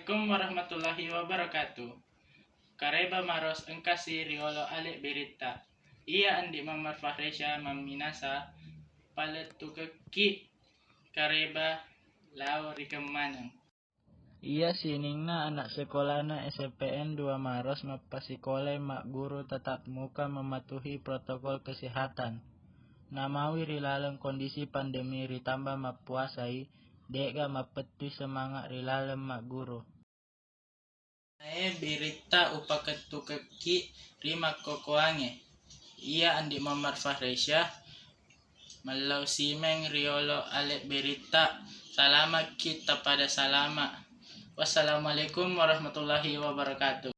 Assalamualaikum warahmatullahi wabarakatuh. Kareba maros engkasi riolo ale berita. Ia andi mamar fahresya maminasa paletukeki kareba lao rikemanang. Ia siningna anak sekolahna SPN 2 Maros mapasikole mak guru tatap muka mematuhi protokol kesehatan. Namawi rilalem kondisi pandemi ritambah mapuasai deka mapetui semangat rilalem mak guru. Berita upaketukeki rima kokoange. Ia andi mamar fahresya malau simeng riolo ale berita. Salama kita pada salama. Wassalamualaikum warahmatullahi wabarakatuh.